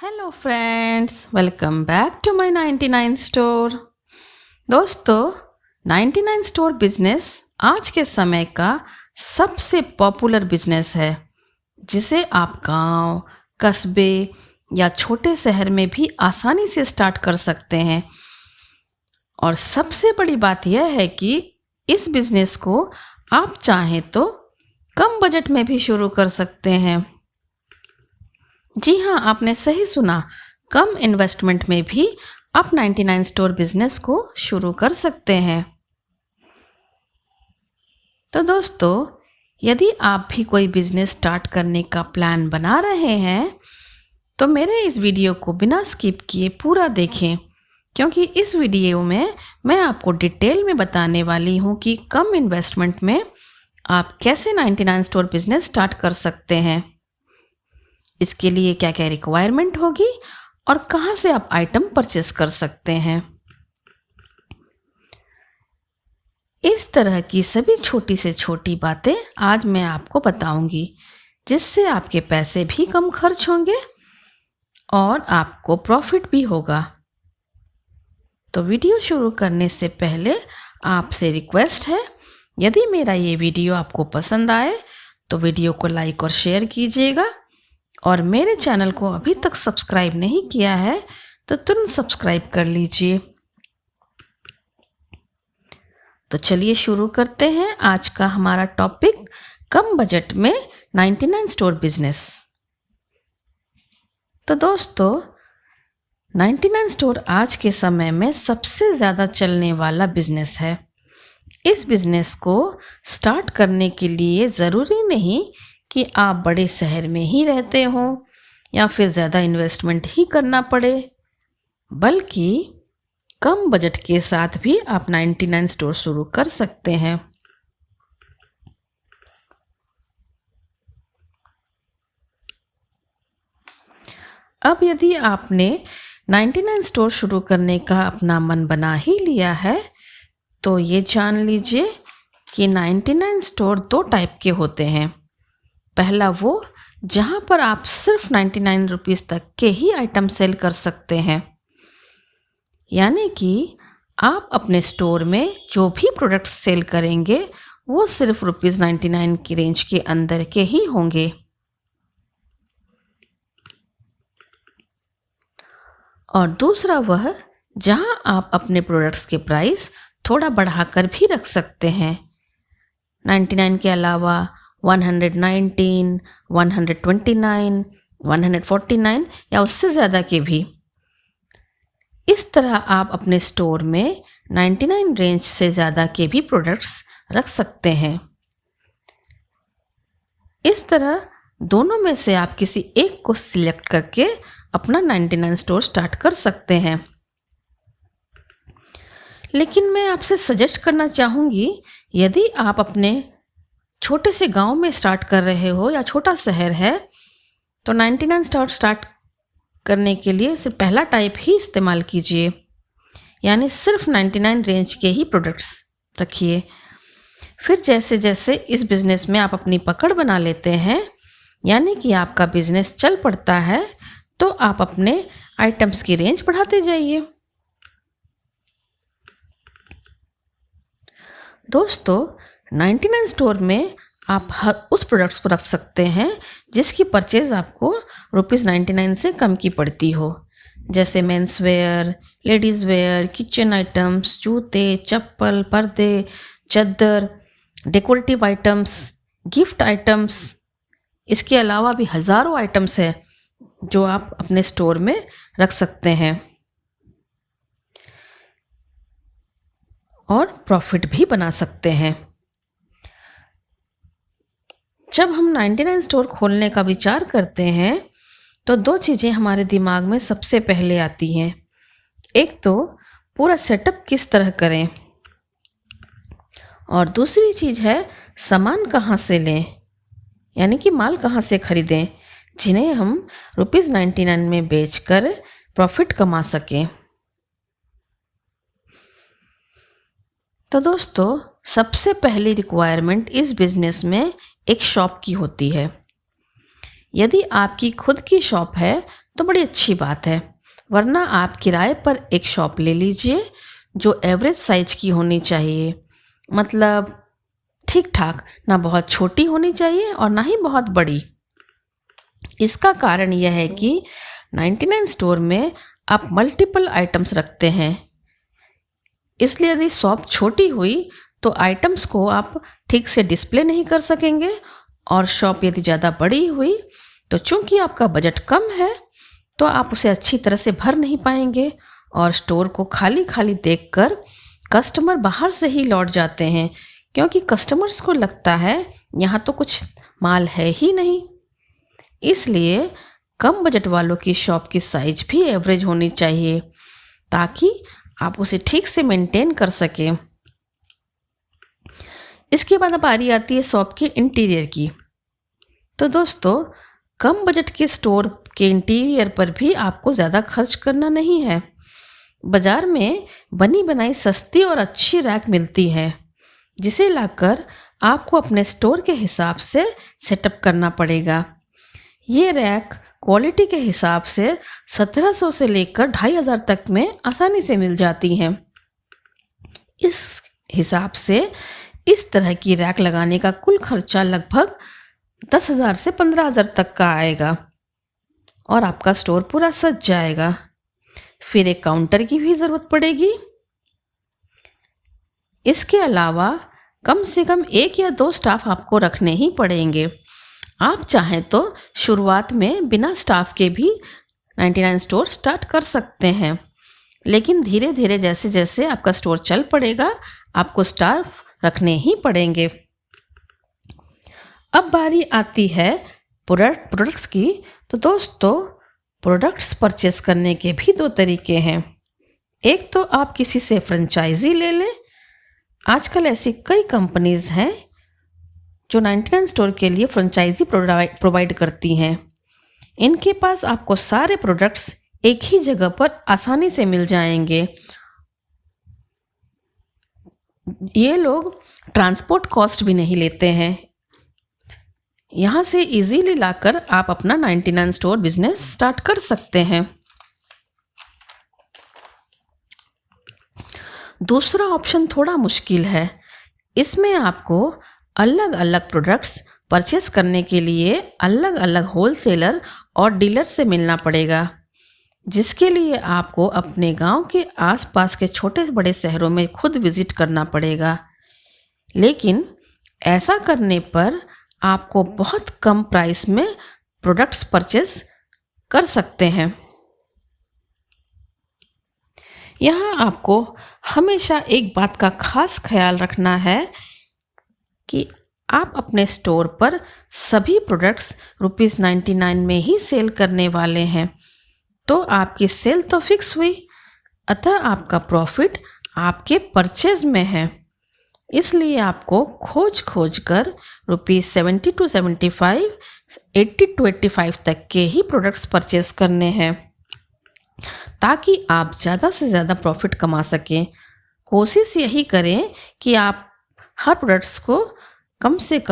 Hello friends, welcome back to my 99 store. दोस्तों, 99 store business आज के समय का सबसे पॉपुलर बिजनेस है, जिसे आप गांव, कस्बे या छोटे शहर में भी आसानी से स्टार्ट कर सकते हैं। और सबसे बड़ी बात यह है कि इस बिजनेस को आप चाहें तो कम बजट में भी शुरू कर सकते हैं। जी हाँ, आपने सही सुना, कम इन्वेस्टमेंट में भी आप 99 स्टोर बिजनेस को शुरू कर सकते हैं। तो दोस्तों, यदि आप भी कोई बिजनेस स्टार्ट करने का प्लान बना रहे हैं तो मेरे इस वीडियो को बिना स्किप किए पूरा देखें, क्योंकि इस वीडियो में मैं आपको डिटेल में बताने वाली हूँ कि कम इन्वेस्टमेंट में आप कैसे 99 स्टोर बिजनेस स्टार्ट कर सकते हैं, इसके लिए क्या क्या रिक्वायरमेंट होगी और कहाँ से आप आइटम परचेस कर सकते हैं। इस तरह की सभी छोटी से छोटी बातें आज मैं आपको बताऊंगी, जिससे आपके पैसे भी कम खर्च होंगे और आपको प्रॉफिट भी होगा। तो वीडियो शुरू करने से पहले आपसे रिक्वेस्ट है, यदि मेरा ये वीडियो आपको पसंद आए तो वीडियो को लाइक और शेयर कीजिएगा, और मेरे चैनल को अभी तक सब्सक्राइब नहीं किया है तो तुरंत सब्सक्राइब कर लीजिए। तो चलिए शुरू करते हैं आज का हमारा टॉपिक, कम बजट में 99 स्टोर बिजनेस। तो दोस्तों, 99 स्टोर आज के समय में सबसे ज़्यादा चलने वाला बिजनेस है। इस बिजनेस को स्टार्ट करने के लिए ज़रूरी नहीं कि आप बड़े शहर में ही रहते हो या फिर ज़्यादा इन्वेस्टमेंट ही करना पड़े, बल्कि कम बजट के साथ भी आप 99 स्टोर शुरू कर सकते हैं। अब यदि आपने 99 स्टोर शुरू करने का अपना मन बना ही लिया है तो ये जान लीजिए कि 99 स्टोर दो टाइप के होते हैं। पहला वो जहाँ पर आप सिर्फ 99 रुपीज़ तक के ही आइटम सेल कर सकते हैं, यानी कि आप अपने स्टोर में जो भी प्रोडक्ट्स सेल करेंगे वो सिर्फ ₹99 की रेंज के अंदर के ही होंगे। और दूसरा वह जहां आप अपने प्रोडक्ट्स के प्राइस थोड़ा बढ़ाकर भी रख सकते हैं, 99 के अलावा 119, 129, 149 या उससे ज़्यादा के भी। इस तरह आप अपने स्टोर में 99 रेंज से ज़्यादा के भी प्रोडक्ट्स रख सकते हैं। इस तरह दोनों में से आप किसी एक को सिलेक्ट करके अपना 99 स्टोर स्टार्ट कर सकते हैं। लेकिन मैं आपसे सजेस्ट करना चाहूँगी, यदि आप अपने छोटे से गांव में स्टार्ट कर रहे हो या छोटा शहर है तो 99 स्टोर स्टार्ट करने के लिए सिर्फ पहला टाइप ही इस्तेमाल कीजिए, यानी सिर्फ 99 रेंज के ही प्रोडक्ट्स रखिए। फिर जैसे जैसे इस बिज़नेस में आप अपनी पकड़ बना लेते हैं, यानी कि आपका बिज़नेस चल पड़ता है, तो आप अपने आइटम्स की रेंज बढ़ाते जाइए। दोस्तों, 99 स्टोर में आप उस प्रोडक्ट्स को रख सकते हैं जिसकी परचेज आपको ₹99 से कम की पड़ती हो, जैसे men's wear, ladies where, kitchen items, जूते, चप्पल, पर्दे, चादर, डेकोरेटिव आइटम्स, गिफ्ट आइटम्स। इसके अलावा भी हज़ारों आइटम्स हैं जो आप अपने स्टोर में रख सकते हैं और प्रॉफिट भी बना सकते हैं। जब हम 99 स्टोर खोलने का विचार करते हैं तो दो चीज़ें हमारे दिमाग में सबसे पहले आती हैं। एक तो पूरा सेटअप किस तरह करें, और दूसरी चीज़ है सामान कहाँ से लें, यानी कि माल कहाँ से खरीदें जिन्हें हम ₹99 में बेचकर प्रॉफिट कमा सकें। तो दोस्तों, सबसे पहली रिक्वायरमेंट इस बिज़नेस में एक शॉप की होती है। यदि आपकी खुद की शॉप है तो बड़ी अच्छी बात है। वरना आप किराए पर एक शॉप ले लीजिए जो एवरेज साइज की होनी चाहिए, मतलब ठीक ठाक, ना बहुत छोटी होनी चाहिए और ना ही बहुत बड़ी। इसका कारण यह है कि 99 स्टोर में आप मल्टीपल आइटम्स रखते हैं, इसलिए यदि शॉप छोटी हुई तो आइटम्स को आप ठीक से डिस्प्ले नहीं कर सकेंगे, और शॉप यदि ज़्यादा बड़ी हुई तो चूंकि आपका बजट कम है तो आप उसे अच्छी तरह से भर नहीं पाएंगे और स्टोर को खाली खाली देखकर कस्टमर बाहर से ही लौट जाते हैं, क्योंकि कस्टमर्स को लगता है यहाँ तो कुछ माल है ही नहीं। इसलिए कम बजट वालों की शॉप की साइज भी एवरेज होनी चाहिए ताकि आप उसे ठीक से मेंटेन कर सकें। इसके बाद अब बारी आती है शॉप के इंटीरियर की। तो दोस्तों, कम बजट के स्टोर के इंटीरियर पर भी आपको ज़्यादा खर्च करना नहीं है। बाज़ार में बनी बनाई सस्ती और अच्छी रैक मिलती है, जिसे लाकर आपको अपने स्टोर के हिसाब से सेटअप करना पड़ेगा। ये रैक क्वालिटी के हिसाब से 1700 से लेकर 2500 तक में आसानी से मिल जाती हैं। इस हिसाब से इस तरह की रैक लगाने का कुल खर्चा लगभग 10,000 से 15,000 तक का आएगा और आपका स्टोर पूरा सज जाएगा। फिर एक काउंटर की भी ज़रूरत पड़ेगी। इसके अलावा कम से कम 1 या 2 स्टाफ आपको रखने ही पड़ेंगे। आप चाहें तो शुरुआत में बिना स्टाफ के भी 99 स्टोर स्टार्ट कर सकते हैं, लेकिन धीरे धीरे जैसे जैसे आपका स्टोर चल पड़ेगा आपको स्टाफ रखने ही पड़ेंगे। अब बारी आती है प्रोडक्ट्स की। तो दोस्तों, प्रोडक्ट्स परचेस करने के भी 2 तरीके हैं। एक तो आप किसी से फ्रेंचाइजी ले लें। आजकल ऐसी कई कंपनीज हैं जो 99 स्टोर के लिए फ्रेंचाइजी प्रोवाइड करती हैं। इनके पास आपको सारे प्रोडक्ट्स एक ही जगह पर आसानी से मिल जाएंगे। ये लोग ट्रांसपोर्ट कॉस्ट भी नहीं लेते हैं। यहाँ से इजीली लाकर आप अपना 99 स्टोर बिजनेस स्टार्ट कर सकते हैं। दूसरा ऑप्शन थोड़ा मुश्किल है। इसमें आपको अलग अलग प्रोडक्ट्स परचेस करने के लिए अलग अलग होलसेलर और डीलर से मिलना पड़ेगा, जिसके लिए आपको अपने गांव के आसपास के छोटे बड़े शहरों में खुद विजिट करना पड़ेगा। लेकिन ऐसा करने पर आपको बहुत कम प्राइस में प्रोडक्ट्स परचेस कर सकते हैं। यहाँ आपको हमेशा एक बात का खास ख्याल रखना है कि आप अपने स्टोर पर सभी प्रोडक्ट्स ₹99 में ही सेल करने वाले हैं, तो आपकी सेल तो फिक्स हुई, अतः आपका प्रॉफिट आपके परचेज में है। इसलिए आपको खोज कर ₹70 to 75, 80 to 85 तक के ही प्रोडक्ट्स परचेस करने हैं, ताकि आप ज़्यादा से ज़्यादा प्रॉफिट कमा सकें। कोशिश यही करें कि आप हर प्रोडक्ट्स को कम से कम